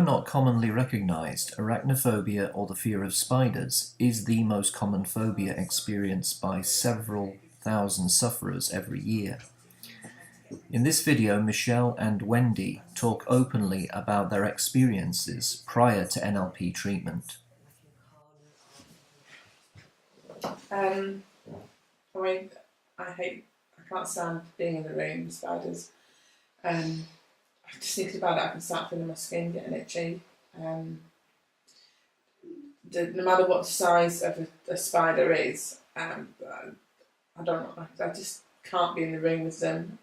Although not commonly recognized, arachnophobia, or the fear of spiders, is the most common phobia experienced by several thousand sufferers every year. In this video, Michelle and Wendy talk openly about their experiences prior to NLP treatment. I can't stand being in the room with spiders. Just thinking about it, I can start feeling my skin getting itchy. No matter what the size of a spider is, I just can't be in the room with them.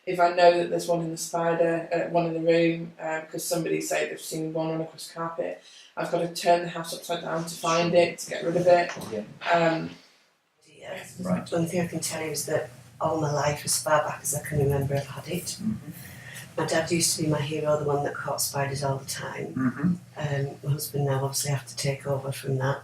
If I know that there's one in the room, because somebody say they've seen one run across the carpet, I've got to turn the house upside down to find it, to get rid of it. Right. The only thing I can tell you is that all my life, as far back as I can remember, I've had it. Mm-hmm. My dad used to be my hero, the one that caught spiders all the time. Mm-hmm. My husband now obviously have to take over from that.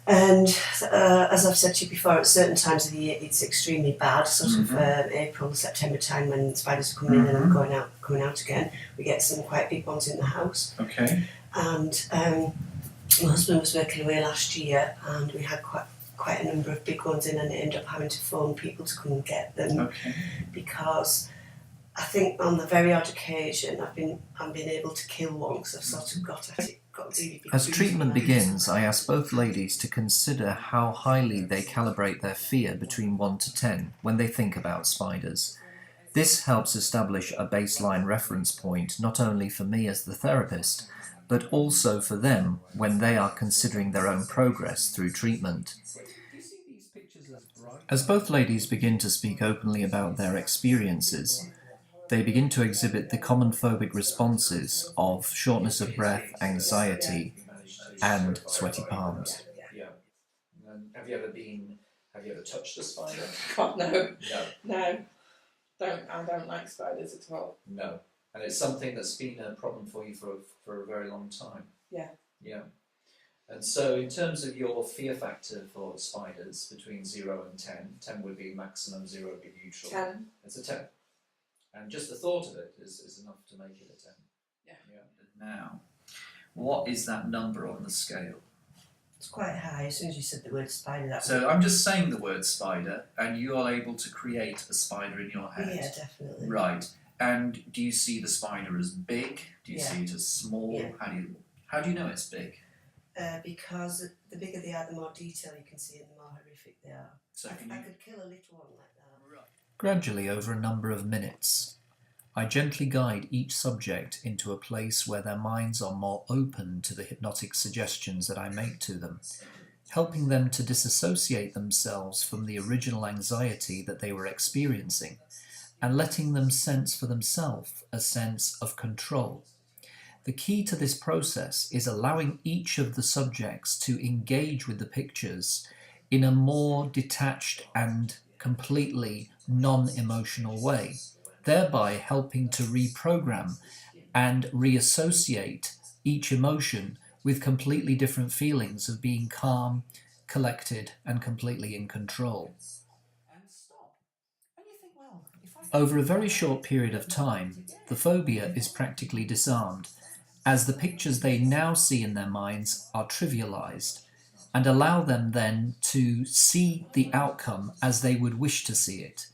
And as I've said to you before, at certain times of the year it's extremely bad, sort of April, September time, when spiders are coming in and coming out again. We get some quite big ones in the house. Okay. And my husband was working away last year, and we had quite a number of big ones in, and I ended up having to phone people to come and get them, because I think on the very odd occasion I've been able to kill one, because I've sort of got at it. Really big. As treatment begins, I ask both ladies to consider how highly they calibrate their fear between 1 to 10 when they think about spiders. This helps establish a baseline reference point not only for me as the therapist, but also for them when they are considering their own progress through treatment. As both ladies begin to speak openly about their experiences, they begin to exhibit the common phobic responses of shortness of breath, anxiety, and sweaty palms. Yeah. Have you ever touched a spider? God, no. No. No. I don't like spiders at all. No. And it's something that's been a problem for you for a very long time. Yeah. Yeah. And so in terms of your fear factor for spiders, between 0 and 10, 10 would be maximum, 0 would be neutral. 10. It's a 10. And just the thought of it is enough to make it a 10. Yeah. Now, what is that number on the scale? It's quite high. As soon as you said the word spider, So I'm just saying the word spider, and you are able to create a spider in your head. Yeah, definitely. Right. And do you see the spider as big? Do you see it as small? Yeah. How do you know it's big? Because the bigger they are, the more detail you can see and the more horrific they are. So I could kill a little one like that. Right. Gradually, over a number of minutes, I gently guide each subject into a place where their minds are more open to the hypnotic suggestions that I make to them, helping them to disassociate themselves from the original anxiety that they were experiencing, and letting them sense for themselves a sense of control. The key to this process is allowing each of the subjects to engage with the pictures in a more detached and completely non-emotional way, thereby helping to reprogram and reassociate each emotion with completely different feelings of being calm, collected, and completely in control. Over a very short period of time, the phobia is practically disarmed, as the pictures they now see in their minds are trivialized, and allow them then to see the outcome as they would wish to see it.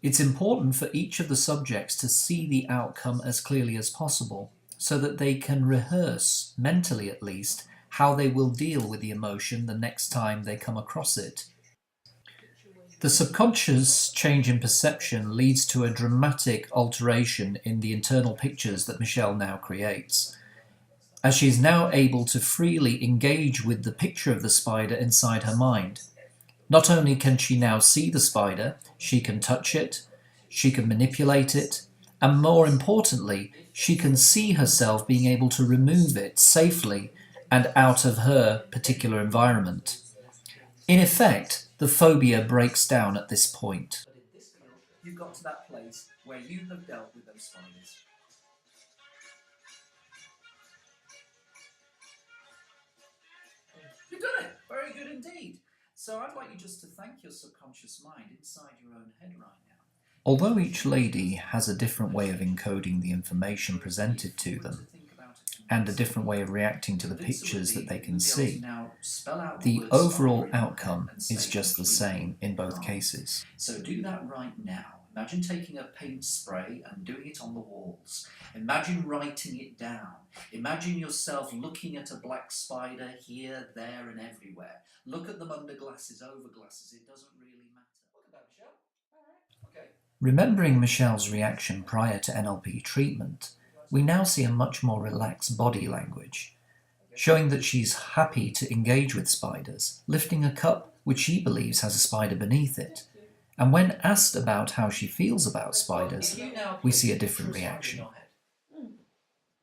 It's important for each of the subjects to see the outcome as clearly as possible, so that they can rehearse, mentally at least, how they will deal with the emotion the next time they come across it. The subconscious change in perception leads to a dramatic alteration in the internal pictures that Michelle now creates, as she is now able to freely engage with the picture of the spider inside her mind. Not only can she now see the spider, she can touch it, she can manipulate it, and more importantly, she can see herself being able to remove it safely and out of her particular environment. In effect, the phobia breaks down at this point. You've got to that place where you have dealt with those spiders. You've done it! Very good indeed. So I'd like you just to thank your subconscious mind inside your own head right now. Although each lady has a different way of encoding the information presented to them, and a different way of reacting to the pictures that they can see, the overall outcome is just the same in both cases. So do that right now. Imagine taking a paint spray and doing it on the walls. Imagine writing it down. Imagine yourself looking at a black spider here, there and everywhere. Look at them under glasses, over glasses, it doesn't really matter. Look at that, Michelle. All right. Okay. Remembering Michelle's reaction prior to NLP treatment, we now see a much more relaxed body language, showing that she's happy to engage with spiders, lifting a cup which she believes has a spider beneath it. And when asked about how she feels about spiders, we see a different reaction.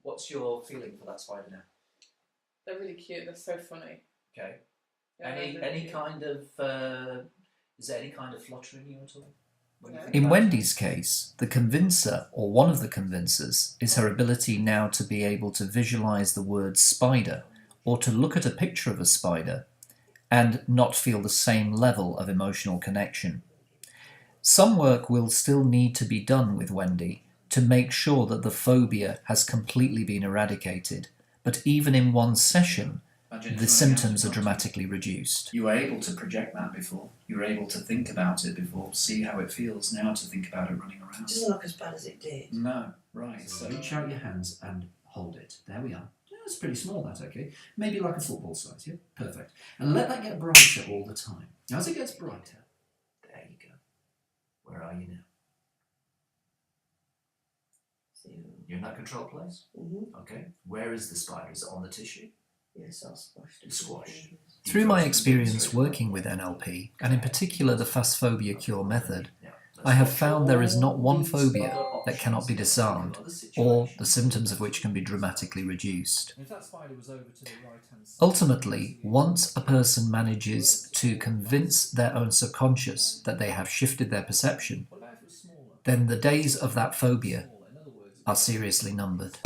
What's your feeling for that spider now? They're really cute. They're so funny. Okay. Yeah, Any kind of is there any kind of flutter in you at all? In Wendy's case, the convincer, or one of the convincers, is her ability now to be able to visualize the word spider, or to look at a picture of a spider, and not feel the same level of emotional connection. Some work will still need to be done with Wendy to make sure that the phobia has completely been eradicated, but even in one session, the symptoms are dramatically reduced. You were able to project that before. You were able to think about it before, see how it feels. Now to think about it running around. It doesn't look as bad as it did. No, right. So reach out your hands and hold it. There we are. Yeah, it's pretty small, that, okay? Maybe like a football size, yeah? Perfect. And let that get brighter all the time. As it gets brighter, there you go. Where are you now? You're in that control place? Mm-hmm. Okay. Where is the spider? Is it on the tissue? Yes, all squashed. It's squashed. Through my experience working with NLP, and in particular the fast phobia cure method, I have found there is not one phobia that cannot be disarmed, or the symptoms of which can be dramatically reduced. Ultimately, once a person manages to convince their own subconscious that they have shifted their perception, then the days of that phobia are seriously numbered.